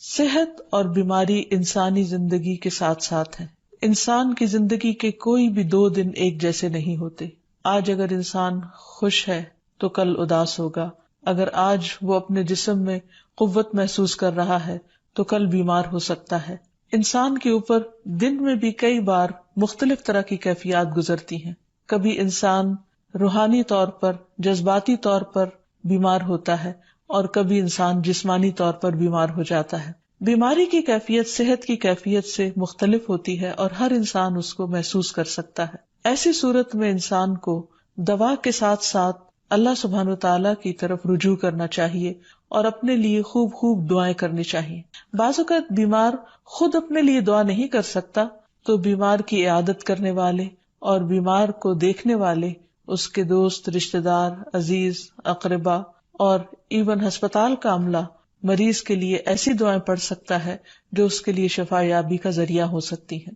صحت اور بیماری انسانی زندگی کے ساتھ ساتھ ہیں. انسان کی زندگی کے کوئی بھی 2 دن ایک جیسے نہیں ہوتے. آج اگر انسان خوش ہے تو کل اداس ہوگا. اگر آج وہ اپنے جسم میں قوت محسوس کر رہا ہے تو کل بیمار ہو سکتا ہے. انسان کے اوپر دن میں بھی کئی بار مختلف طرح کی کیفیات گزرتی ہیں. کبھی انسان روحانی طور پر، جذباتی طور پر بیمار ہوتا ہے اور کبھی انسان جسمانی طور پر بیمار ہو جاتا ہے. بیماری کی کیفیت صحت کی کیفیت سے مختلف ہوتی ہے اور ہر انسان اس کو محسوس کر سکتا ہے. ایسی صورت میں انسان کو دوا کے ساتھ ساتھ اللہ سبحانہ وتعالیٰ کی طرف رجوع کرنا چاہیے اور اپنے لیے خوب خوب دعائیں کرنی چاہیے. بعض اوقات بیمار خود اپنے لیے دعا نہیں کر سکتا تو بیمار کی عیادت کرنے والے اور بیمار کو دیکھنے والے، اس کے دوست، رشتہ دار، عزیز، اقربا اور ایون ہسپتال کا عملہ مریض کے لیے ایسی دعائیں پڑھ سکتا ہے جو اس کے لیے شفا یابی کا ذریعہ ہو سکتی ہیں.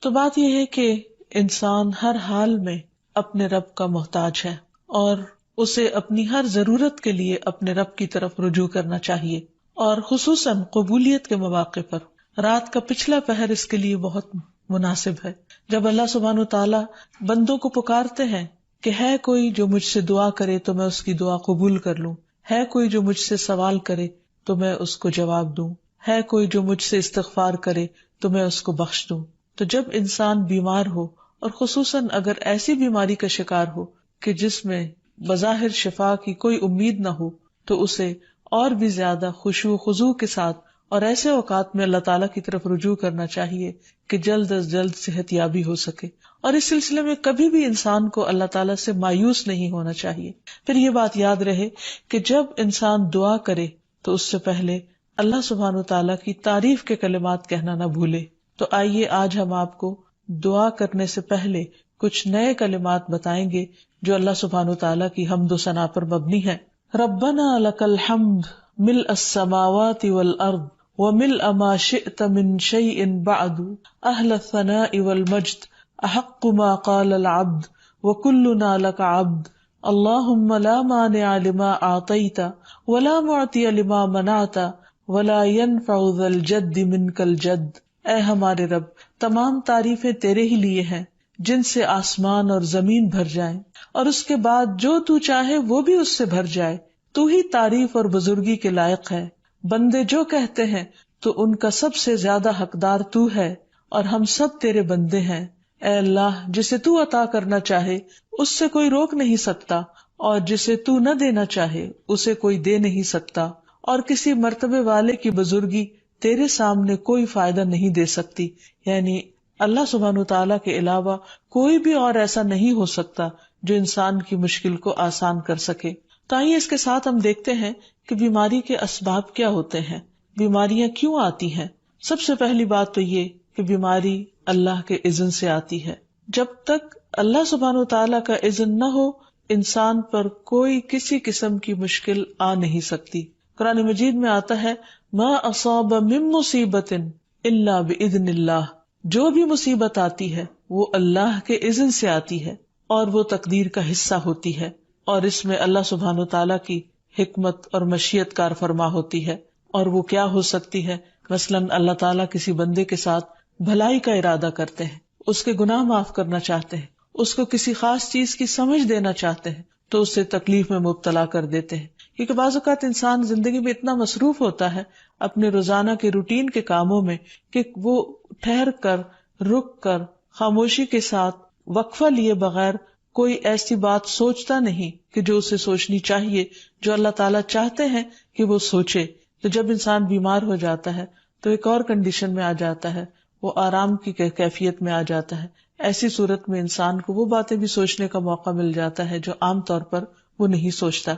تو بات یہ ہے کہ انسان ہر حال میں اپنے رب کا محتاج ہے اور اسے اپنی ہر ضرورت کے لیے اپنے رب کی طرف رجوع کرنا چاہیے، اور خصوصاً قبولیت کے مواقع پر رات کا پچھلا پہر اس کے لیے بہت مناسب ہے. جب اللہ سبحانہ وتعالیٰ بندوں کو پکارتے ہیں کہ ہے کوئی جو مجھ سے دعا کرے تو میں اس کی دعا قبول کر لوں، ہے کوئی جو مجھ سے سوال کرے تو میں اس کو جواب دوں، ہے کوئی جو مجھ سے استغفار کرے تو میں اس کو بخش دوں. تو جب انسان بیمار ہو اور خصوصاً اگر ایسی بیماری کا شکار ہو کہ جس میں بظاہر شفا کی کوئی امید نہ ہو تو اسے اور بھی زیادہ خشوع و خضوع کے ساتھ اور ایسے اوقات میں اللہ تعالیٰ کی طرف رجوع کرنا چاہیے کہ جلد از جلد صحت یابی ہو سکے. اور اس سلسلے میں کبھی بھی انسان کو اللہ تعالیٰ سے مایوس نہیں ہونا چاہیے. پھر یہ بات یاد رہے کہ جب انسان دعا کرے تو اس سے پہلے اللہ سبحانہ وتعالیٰ کی تعریف کے کلمات کہنا نہ بھولے. تو آئیے آج ہم آپ کو دعا کرنے سے پہلے کچھ نئے کلمات بتائیں گے جو اللہ سبحانہ وتعالیٰ کی حمد و ثنا پر مبنی ہے. ربنا لک الحمد ملء السماوات والارض وملء ما شئت من شيء بعد اهل الثناء والمجد احق ما قال العبد وكلنا لك عبد اللهم لا مانع لما اعطيت ولا معطي لما منعت ولا ينفع ذا الجد منك الجد. اے ہمارے رب، تمام تعریفیں تیرے ہی لیے ہیں جن سے آسمان اور زمین بھر جائیں اور اس کے بعد جو تو چاہے وہ بھی اس سے بھر جائے. تو ہی تعریف اور بزرگی کے لائق ہے. بندے جو کہتے ہیں تو ان کا سب سے زیادہ حقدار تو ہے اور ہم سب تیرے بندے ہیں. اے اللہ، جسے تو عطا کرنا چاہے اس سے کوئی روک نہیں سکتا اور جسے تو نہ دینا چاہے اسے کوئی دے نہیں سکتا، اور کسی مرتبے والے کی بزرگی تیرے سامنے کوئی فائدہ نہیں دے سکتی. یعنی اللہ سبحانہ وتعالیٰ کے علاوہ کوئی بھی اور ایسا نہیں ہو سکتا جو انسان کی مشکل کو آسان کر سکے. تو آئیے اس کے ساتھ ہم دیکھتے ہیں کہ بیماری کے اسباب کیا ہوتے ہیں، بیماریاں کیوں آتی ہیں. سب سے پہلی بات تو یہ کہ بیماری اللہ کے اذن سے آتی ہے. جب تک اللہ سبحانہ وتعالیٰ کا اذن نہ ہو انسان پر کوئی کسی قسم کی مشکل آ نہیں سکتی. قرآن مجید میں آتا ہے ما اصاب من مصیبت الا باذن اللہ. جو بھی مصیبت آتی ہے وہ اللہ کے اذن سے آتی ہے اور وہ تقدیر کا حصہ ہوتی ہے، اور اس میں اللہ سبحانہ وتعالیٰ کی حکمت اور مشیت کار فرما ہوتی ہے. اور وہ کیا ہو سکتی ہے؟ مثلاً اللہ تعالیٰ کسی بندے کے ساتھ بھلائی کا ارادہ کرتے ہیں، اس کے گناہ معاف کرنا چاہتے ہیں، اس کو کسی خاص چیز کی سمجھ دینا چاہتے ہیں تو اسے تکلیف میں مبتلا کر دیتے ہیں. کیونکہ بعض اوقات انسان زندگی میں اتنا مصروف ہوتا ہے اپنے روزانہ کے روٹین کے کاموں میں کہ وہ ٹھہر کر، رک کر، خاموشی کے ساتھ وقفہ لیے بغیر کوئی ایسی بات سوچتا نہیں کہ جو اسے سوچنی چاہیے، جو اللہ تعالیٰ چاہتے ہیں کہ وہ سوچے. تو جب انسان بیمار ہو جاتا ہے تو ایک اور کنڈیشن میں آ جاتا ہے، وہ آرام کی کیفیت میں آ جاتا ہے. ایسی صورت میں انسان کو وہ باتیں بھی سوچنے کا موقع مل جاتا ہے جو عام طور پر وہ نہیں سوچتا.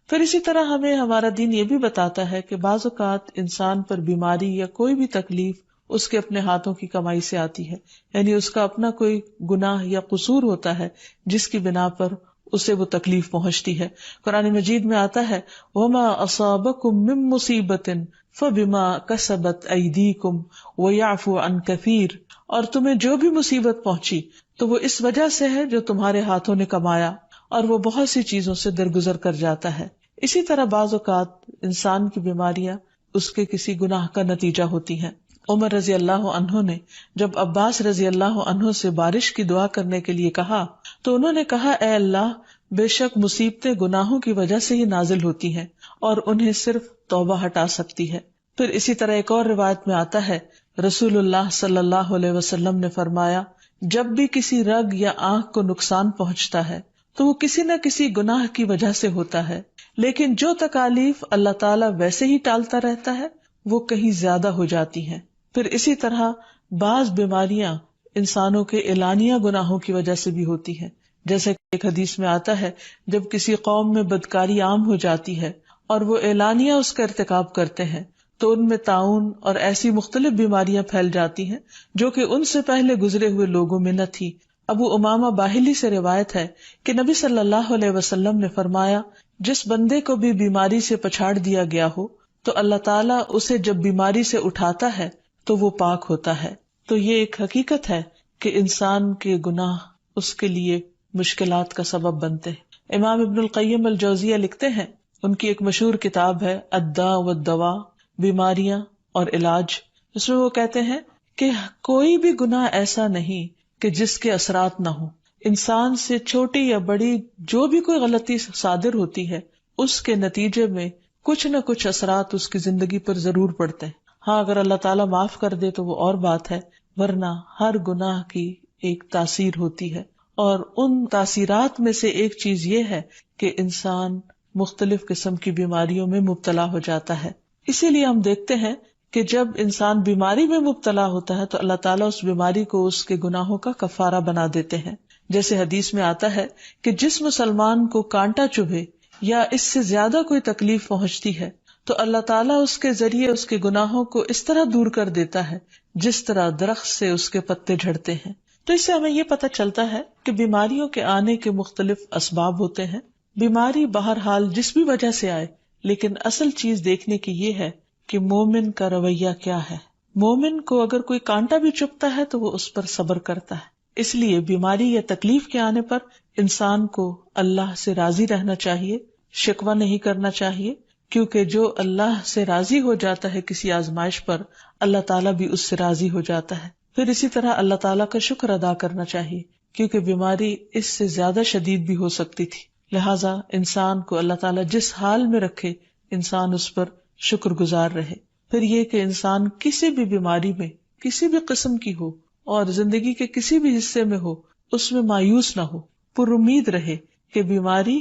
پھر اسی طرح ہمیں ہمارا دین یہ بھی بتاتا ہے کہ بعض اوقات انسان پر بیماری یا کوئی بھی تکلیف اس کے اپنے ہاتھوں کی کمائی سے آتی ہے، یعنی اس کا اپنا کوئی گناہ یا قصور ہوتا ہے جس کی بنا پر اسے وہ تکلیف پہنچتی ہے. قرآن مجید میں آتا ہے وَمَا أَصَابَكُم مِّن مُّصِيبَةٍ فَبِمَا كَسَبَتْ أَيْدِيكُمْ وَيَعْفُو عَن كَثِيرٍ. اور تمہیں جو بھی مصیبت پہنچی تو وہ اس وجہ سے ہے جو تمہارے ہاتھوں نے کمایا، اور وہ بہت سی چیزوں سے درگزر کر جاتا ہے. اسی طرح بعض اوقات انسان کی بیماریاں اس کے کسی گناہ کا نتیجہ ہوتی ہیں۔ عمر رضی اللہ عنہ نے جب عباس رضی اللہ عنہ سے بارش کی دعا کرنے کے لیے کہا تو انہوں نے کہا، اے اللہ، بے شک مصیبتیں گناہوں کی وجہ سے ہی نازل ہوتی ہیں اور انہیں صرف توبہ ہٹا سکتی ہے۔ پھر اسی طرح ایک اور روایت میں آتا ہے، رسول اللہ صلی اللہ علیہ وسلم نے فرمایا، جب بھی کسی رگ یا آنکھ کو نقصان پہنچتا ہے تو وہ کسی نہ کسی گناہ کی وجہ سے ہوتا ہے، لیکن جو تکالیف اللہ تعالیٰ ویسے ہی ٹالتا رہتا ہے وہ کہیں زیادہ ہو جاتی ہیں۔ پھر اسی طرح بعض بیماریاں انسانوں کے اعلانیہ گناہوں کی وجہ سے بھی ہوتی ہیں، جیسے کہ ایک حدیث میں آتا ہے، جب کسی قوم میں بدکاری عام ہو جاتی ہے اور وہ اعلانیہ اس کا ارتکاب کرتے ہیں تو ان میں طاعون اور ایسی مختلف بیماریاں پھیل جاتی ہیں جو کہ ان سے پہلے گزرے ہوئے لوگوں میں نہ تھی۔ ابو امامہ باہلی سے روایت ہے کہ نبی صلی اللہ علیہ وسلم نے فرمایا، جس بندے کو بھی بیماری سے پچھاڑ دیا گیا ہو تو اللہ تعالیٰ اسے جب بیماری سے اٹھاتا ہے تو وہ پاک ہوتا ہے۔ تو یہ ایک حقیقت ہے کہ انسان کے گناہ اس کے لیے مشکلات کا سبب بنتے ہیں۔ امام ابن القیم الجوزیہ لکھتے ہیں، ان کی ایک مشہور کتاب ہے الداء والدواء، بیماریاں اور علاج، اس میں وہ کہتے ہیں کہ کوئی بھی گناہ ایسا نہیں کہ جس کے اثرات نہ ہوں۔ انسان سے چھوٹی یا بڑی جو بھی کوئی غلطی صادر ہوتی ہے اس کے نتیجے میں کچھ نہ کچھ اثرات اس کی زندگی پر ضرور پڑتے ہیں۔ ہاں، اگر اللہ تعالیٰ معاف کر دے تو وہ اور بات ہے، ورنہ ہر گناہ کی ایک تاثیر ہوتی ہے، اور ان تاثیرات میں سے ایک چیز یہ ہے کہ انسان مختلف قسم کی بیماریوں میں مبتلا ہو جاتا ہے۔ اسی لیے ہم دیکھتے ہیں کہ جب انسان بیماری میں مبتلا ہوتا ہے تو اللہ تعالیٰ اس بیماری کو اس کے گناہوں کا کفارہ بنا دیتے ہیں۔ جیسے حدیث میں آتا ہے کہ جس مسلمان کو کانٹا چبھے یا اس سے زیادہ کوئی تکلیف پہنچتی ہے تو اللہ تعالیٰ اس کے ذریعے اس کے گناہوں کو اس طرح دور کر دیتا ہے جس طرح درخت سے اس کے پتے جھڑتے ہیں۔ تو اس سے ہمیں یہ پتہ چلتا ہے کہ بیماریوں کے آنے کے مختلف اسباب ہوتے ہیں۔ بیماری بہرحال جس بھی وجہ سے آئے، لیکن اصل چیز دیکھنے کی یہ ہے کہ مومن کا رویہ کیا ہے۔ مومن کو اگر کوئی کانٹا بھی چبھتا ہے تو وہ اس پر صبر کرتا ہے۔ اس لیے بیماری یا تکلیف کے آنے پر انسان کو اللہ سے راضی رہنا چاہیے، شکوہ نہیں کرنا چاہیے، کیونکہ جو اللہ سے راضی ہو جاتا ہے کسی آزمائش پر، اللہ تعالیٰ بھی اس سے راضی ہو جاتا ہے۔ پھر اسی طرح اللہ تعالیٰ کا شکر ادا کرنا چاہیے، کیونکہ بیماری اس سے زیادہ شدید بھی ہو سکتی تھی، لہٰذا انسان کو اللہ تعالیٰ جس حال میں رکھے انسان اس پر شکر گزار رہے۔ پھر یہ کہ انسان کسی بھی بیماری میں کسی بھی قسم کی ہو اور زندگی کے کسی بھی حصے میں ہو، اس میں مایوس نہ ہو، پر امید رہے کہ بیماری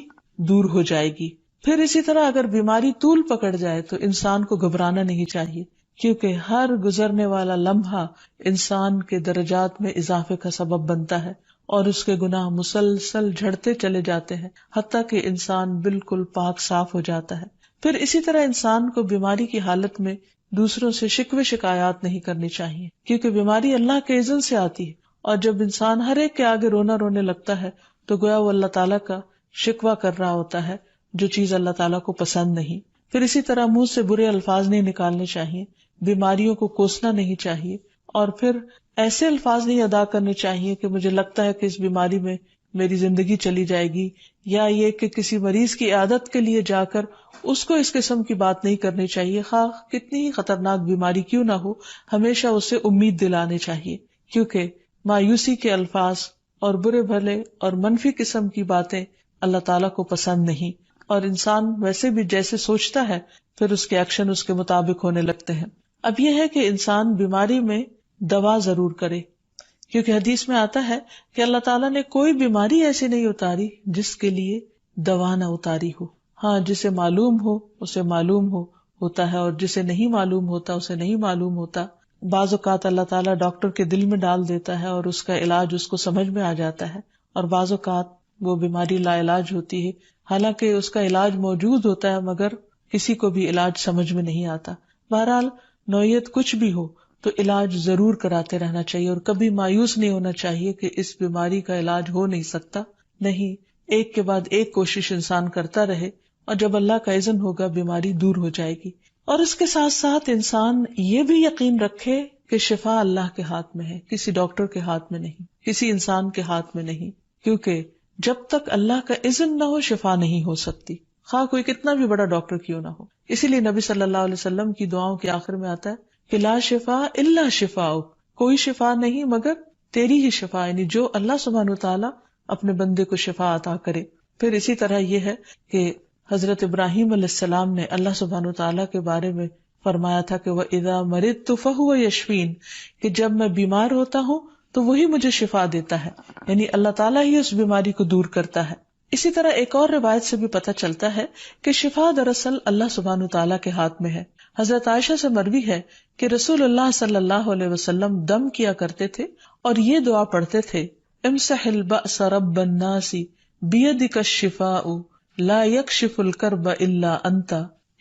دور ہو جائے گی۔ پھر اسی طرح اگر بیماری طول پکڑ جائے تو انسان کو گھبرانا نہیں چاہیے، کیونکہ ہر گزرنے والا لمحہ انسان کے درجات میں اضافے کا سبب بنتا ہے اور اس کے گناہ مسلسل جھڑتے چلے جاتے ہیں، حتیٰ کہ انسان بالکل پاک صاف ہو جاتا ہے۔ پھر اسی طرح انسان کو بیماری کی حالت میں دوسروں سے شکوے شکایات نہیں کرنی چاہیے، کیونکہ بیماری اللہ کے اذن سے آتی ہے، اور جب انسان ہر ایک کے آگے رونے لگتا ہے تو گویا وہ اللہ تعالیٰ کا شکوہ کر رہا ہوتا ہے، جو چیز اللہ تعالیٰ کو پسند نہیں۔ پھر اسی طرح منہ سے برے الفاظ نہیں نکالنے چاہیے، بیماریوں کو کوسنا نہیں چاہیے، اور پھر ایسے الفاظ نہیں ادا کرنے چاہیے کہ مجھے لگتا ہے کہ اس بیماری میں میری زندگی چلی جائے گی، یا یہ کہ کسی مریض کی عیادت کے لیے جا کر اس کو اس قسم کی بات نہیں کرنی چاہیے، خواہ کتنی ہی خطرناک بیماری کیوں نہ ہو، ہمیشہ اسے امید دلانے چاہیے، کیونکہ مایوسی کے الفاظ اور برے بھلے اور منفی قسم کی باتیں اللہ تعالیٰ کو پسند نہیں، اور انسان ویسے بھی جیسے سوچتا ہے پھر اس کے ایکشن اس کے مطابق ہونے لگتے ہیں۔ اب یہ ہے کہ انسان بیماری میں دوا ضرور کرے، کیونکہ حدیث میں آتا ہے کہ اللہ تعالیٰ نے کوئی بیماری ایسی نہیں اتاری جس کے لیے دوا نہ اتاری ہو۔ ہاں، جسے معلوم ہو اسے معلوم ہوتا ہے، اور جسے نہیں معلوم ہوتا اسے نہیں معلوم ہوتا۔ بعض اوقات اللہ تعالیٰ ڈاکٹر کے دل میں ڈال دیتا ہے اور اس کا علاج اس کو سمجھ میں آ جاتا ہے، اور بعض اوقات وہ بیماری لا علاج ہوتی ہے، حالانکہ اس کا علاج موجود ہوتا ہے مگر کسی کو بھی علاج سمجھ میں نہیں آتا۔ بہرحال نوعیت کچھ بھی ہو تو علاج ضرور کراتے رہنا چاہیے، اور کبھی مایوس نہیں ہونا چاہیے کہ اس بیماری کا علاج ہو نہیں سکتا، نہیں، ایک کے بعد ایک کوشش انسان کرتا رہے، اور جب اللہ کا اذن ہوگا بیماری دور ہو جائے گی۔ اور اس کے ساتھ ساتھ انسان یہ بھی یقین رکھے کہ شفا اللہ کے ہاتھ میں ہے، کسی ڈاکٹر کے ہاتھ میں نہیں، کسی انسان کے ہاتھ میں نہیں، کیونکہ جب تک اللہ کا اذن نہ ہو شفا نہیں ہو سکتی، خواہ کوئی کتنا بھی بڑا ڈاکٹر کیوں نہ ہو۔ اسی لیے نبی صلی اللہ علیہ وسلم کی دعاؤں کے آخر میں آتا ہے کہ لا شفا الا شفاؤک، کوئی شفا نہیں مگر تیری ہی شفا، یعنی جو اللہ سبحانہ وتعالی اپنے بندے کو شفا عطا کرے۔ پھر اسی طرح یہ ہے کہ حضرت ابراہیم علیہ السلام نے اللہ سبحانہ وتعالی کے بارے میں فرمایا تھا کہ وَإِذَا مَرِضْتُ فَهُوَ يَشْفِينِ، کہ جب میں بیمار ہوتا ہوں تو وہی مجھے شفا دیتا ہے، یعنی اللہ تعالیٰ ہی اس بیماری کو دور کرتا ہے۔ اسی طرح ایک اور روایت سے بھی پتہ چلتا ہے کہ شفا دراصل اللہ سبحانہ وتعالی کے ہاتھ میں ہے۔ حضرت عائشہ سے مروی ہے کہ رسول اللہ صلی اللہ علیہ وسلم دم کیا کرتے تھے اور یہ دعا پڑھتے تھے، امسح البأس رب الناس بیدک الشفاء لا یکشف الکرب الا انت،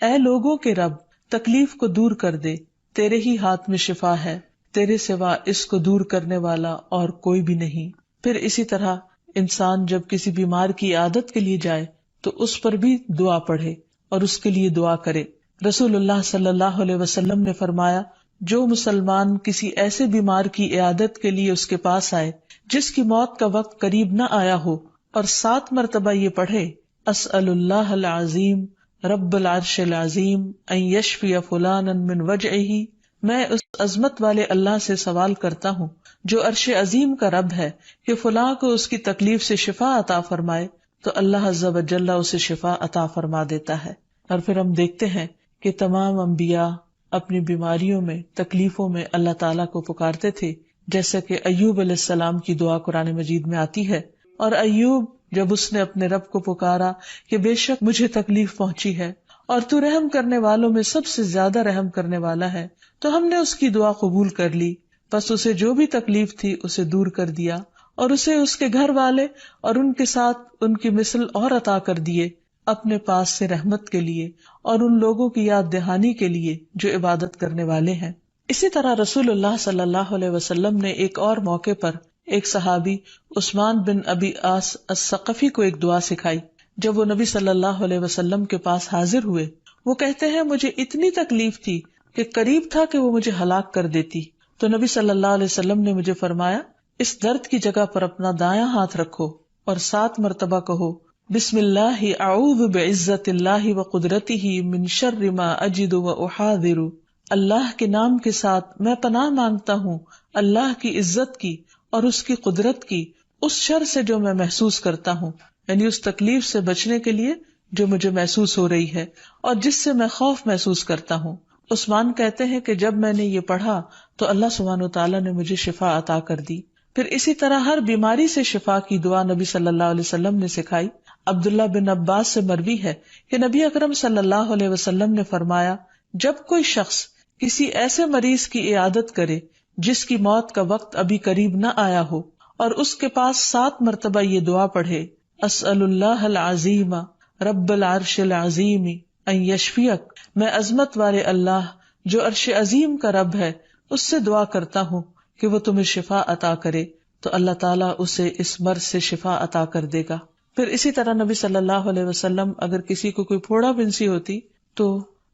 اے لوگوں کے رب تکلیف کو دور کر دے، تیرے ہی ہاتھ میں شفا ہے، تیرے سوا اس کو دور کرنے والا اور کوئی بھی نہیں۔ پھر اسی طرح انسان جب کسی بیمار کی عیادت کے لیے جائے تو اس پر بھی دعا پڑھے اور اس کے لیے دعا کرے۔ رسول اللہ صلی اللہ علیہ وسلم نے فرمایا، جو مسلمان کسی ایسے بیمار کی عیادت کے لیے اس کے پاس آئے جس کی موت کا وقت قریب نہ آیا ہو اور 7 مرتبہ یہ پڑھے، اسأل اللہ العظیم رب العرش العظیم ان یشفی فلانا من وجعہ، میں اس عظمت والے اللہ سے سوال کرتا ہوں جو عرش عظیم کا رب ہے کہ فلاں کو اس کی تکلیف سے شفا عطا فرمائے، تو اللہ عز و جل اسے شفا عطا فرما دیتا ہے۔ اور پھر ہم دیکھتے ہیں کہ تمام انبیاء اپنی بیماریوں میں، تکلیفوں میں اللہ تعالیٰ کو پکارتے تھے، جیسا کہ ایوب علیہ السلام کی دعا قرآن مجید میں آتی ہے۔ اور ایوب جب اس نے اپنے رب کو پکارا کہ بے شک مجھے تکلیف پہنچی ہے اور تو رحم کرنے والوں میں سب سے زیادہ رحم کرنے والا ہے، تو ہم نے اس کی دعا قبول کر لی، بس اسے جو بھی تکلیف تھی اسے دور کر دیا اور اسے اس کے گھر والے اور ان کے ساتھ ان کی مثل اور عطا کر دیے اپنے پاس سے رحمت کے لیے اور ان لوگوں کی یاد دہانی کے لیے جو عبادت کرنے والے ہیں۔ اسی طرح رسول اللہ صلی اللہ علیہ وسلم نے ایک اور موقع پر ایک صحابی عثمان بن ابی عاص الثقفی کو ایک دعا سکھائی۔ جب وہ نبی صلی اللہ علیہ وسلم کے پاس حاضر ہوئے، وہ کہتے ہیں مجھے اتنی تکلیف تھی کہ قریب تھا کہ وہ مجھے ہلاک کر دیتی، تو نبی صلی اللہ علیہ وسلم نے مجھے فرمایا، اس درد کی جگہ پر اپنا دایاں ہاتھ رکھو اور 7 مرتبہ کہو، بسم اللہ اعوذ بعزت اللہ وقدرتہ من شر ما اجد واحاذر، اللہ کے نام کے ساتھ میں پناہ مانگتا ہوں اللہ کی عزت کی اور اس کی قدرت کی اس شر سے جو میں محسوس کرتا ہوں، یعنی اس تکلیف سے بچنے کے لیے جو مجھے محسوس ہو رہی ہے اور جس سے میں خوف محسوس کرتا ہوں۔ عثمان کہتے ہیں کہ جب میں نے یہ پڑھا تو اللہ سبحانہ وتعالیٰ نے مجھے شفا عطا کر دی۔ پھر اسی طرح ہر بیماری سے شفا کی دعا نبی صلی اللہ علیہ وسلم نے سکھائی۔ عبداللہ بن عباس سے مروی ہے کہ نبی اکرم صلی اللہ علیہ وسلم نے فرمایا، جب کوئی شخص کسی ایسے مریض کی عیادت کرے جس کی موت کا وقت ابھی قریب نہ آیا ہو اور اس کے پاس 7 مرتبہ یہ دعا پڑھے، اسأل اللہ العظیم رب العرش العظیم ان یشفیک، میں عظمت والے اللہ جو عرش عظیم کا رب ہے اس سے دعا کرتا ہوں کہ وہ تمہیں شفا عطا کرے، تو اللہ تعالیٰ اسے اس مرض سے شفا عطا کر دے گا۔ پھر اسی طرح نبی صلی اللہ علیہ وسلم اگر کسی کو کوئی پھوڑا بنسی ہوتی تو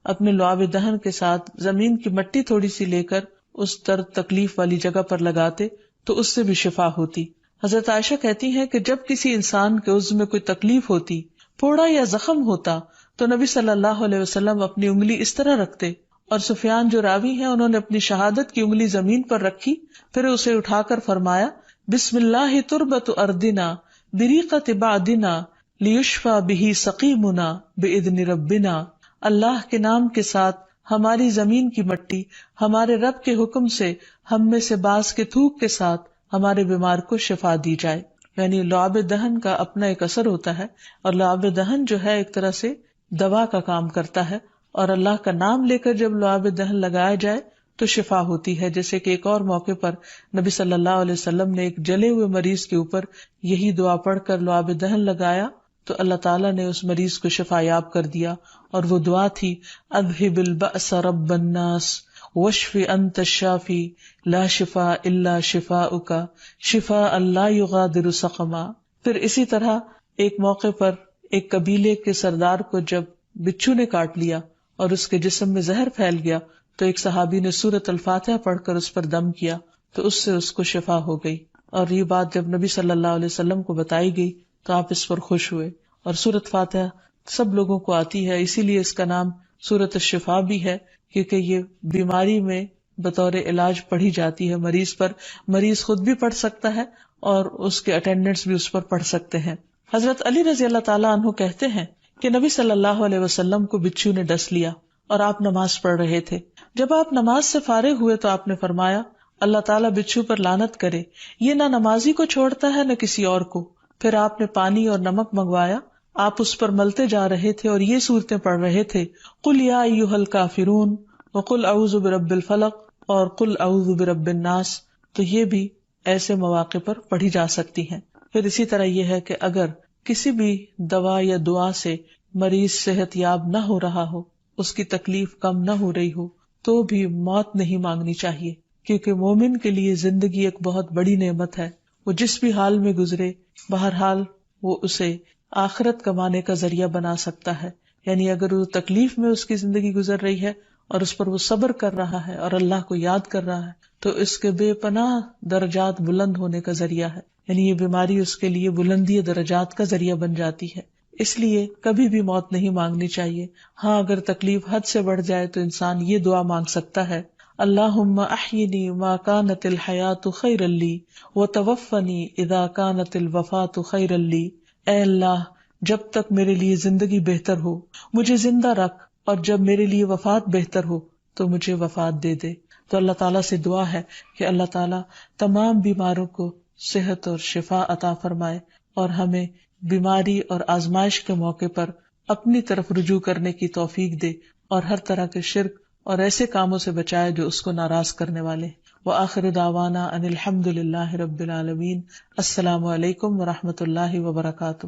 اپنے لعاب دہن کے ساتھ زمین کی مٹی تھوڑی سی لے کر اس درد تکلیف والی جگہ پر لگاتے تو اس سے بھی شفا ہوتی۔ حضرت عائشہ کہتی ہیں کہ جب کسی انسان کے عضو میں کوئی تکلیف ہوتی، پھوڑا یا زخم ہوتا، تو نبی صلی اللہ علیہ وسلم اپنی انگلی اس طرح رکھتے، اور سفیان جو راوی ہیں انہوں نے اپنی شہادت کی انگلی زمین پر رکھی، پھر اسے اٹھا کر فرمایا، بسم اللہ تربت اردنا بریقت بعدنا لیشفى به سقیمنا باذن ربنا، اللہ کے نام کے ساتھ ہماری زمین کی مٹی ہمارے رب کے حکم سے ہم میں سے بعض کے تھوک کے ساتھ ہمارے بیمار کو شفا دی جائے۔ یعنی لعاب دہن کا اپنا ایک اثر ہوتا ہے، اور لعاب دہن جو ہے ایک طرح سے دوا کا کام کرتا ہے، اور اللہ کا نام لے کر جب لعاب دہن لگایا جائے تو شفا ہوتی ہے۔ جیسے کہ ایک اور موقع پر نبی صلی اللہ علیہ وسلم نے ایک جلے ہوئے مریض کے اوپر یہی دعا پڑھ کر لعاب دہن لگایا تو اللہ تعالیٰ نے اس مریض کو شفا یاب کر دیا، اور وہ دعا تھی، اذہب البأس رب الناس واشف انت الشافی لا شفاء الا شفاؤک شفاء لا یغادر سقما۔ پھر اسی طرح ایک موقع پر ایک قبیلے کے سردار کو جب بچھو نے کاٹ لیا اور اس کے جسم میں زہر پھیل گیا تو ایک صحابی نے سورۃ الفاتحہ پڑھ کر اس پر دم کیا تو اس سے اس کو شفا ہو گئی، اور یہ بات جب نبی صلی اللہ علیہ وسلم کو بتائی گئی تو آپ اس پر خوش ہوئے۔ اور سورۃ فاتحہ سب لوگوں کو آتی ہے، اسی لیے اس کا نام سورۃ الشفا بھی ہے، کیونکہ یہ بیماری میں بطور علاج پڑھی جاتی ہے مریض پر، مریض خود بھی پڑھ سکتا ہے اور اس کے اٹینڈنٹس بھی اس پر پڑھ سکتے ہیں۔ حضرت علی رضی اللہ تعالیٰ عنہ کہتے ہیں کہ نبی صلی اللہ علیہ وسلم کو بچھو نے ڈس لیا اور آپ نماز پڑھ رہے تھے۔ جب آپ نماز سے فارغ ہوئے تو آپ نے فرمایا، اللہ تعالیٰ بچھو پر لعنت کرے، یہ نہ نمازی کو چھوڑتا ہے نہ کسی اور کو۔ پھر آپ نے پانی اور نمک منگوایا، آپ اس پر ملتے جا رہے تھے اور یہ صورتیں پڑھ رہے تھے، قل یا ایھا الکافرون وقل اعوذ برب الفلق اور قل اعوذ برب الناس، تو یہ بھی ایسے مواقع پر پڑھی جا سکتی ہیں۔ پھر اسی طرح یہ ہے کہ اگر کسی بھی دوا یا دعا سے مریض صحت یاب نہ ہو رہا ہو، اس کی تکلیف کم نہ ہو رہی ہو، تو بھی موت نہیں مانگنی چاہیے، کیونکہ مومن کے لیے زندگی ایک بہت بڑی نعمت ہے۔ وہ جس بھی حال میں گزرے، بہرحال وہ اسے آخرت کمانے کا ذریعہ بنا سکتا ہے۔ یعنی اگر وہ تکلیف میں اس کی زندگی گزر رہی ہے اور اس پر وہ صبر کر رہا ہے اور اللہ کو یاد کر رہا ہے، تو اس کے بے پناہ درجات بلند ہونے کا ذریعہ ہے۔ یعنی یہ بیماری اس کے لیے بلندی درجات کا ذریعہ بن جاتی ہے۔ اس لیے کبھی بھی موت نہیں مانگنی چاہیے۔ ہاں، اگر تکلیف حد سے بڑھ جائے تو انسان یہ دعا مانگ سکتا ہے، اللہم احینی ما کانت الحیات خیرا لی وتوفنی اذا کانت الوفات خیرا لی۔ اے اللہ، جب تک میرے لیے زندگی بہتر ہو مجھے زندہ رکھ، اور جب میرے لیے وفات بہتر ہو تو مجھے وفات دے دے۔ تو اللہ تعالیٰ سے دعا ہے کہ اللہ تعالیٰ تمام بیماروں کو صحت اور شفا عطا فرمائے، اور ہمیں بیماری اور آزمائش کے موقع پر اپنی طرف رجوع کرنے کی توفیق دے، اور ہر طرح کے شرک اور ایسے کاموں سے بچائے جو اس کو ناراض کرنے والے۔ وآخر دعوانا ان الحمد للہ رب العالمین۔ السلام علیکم ورحمۃ اللہ وبرکاتہ۔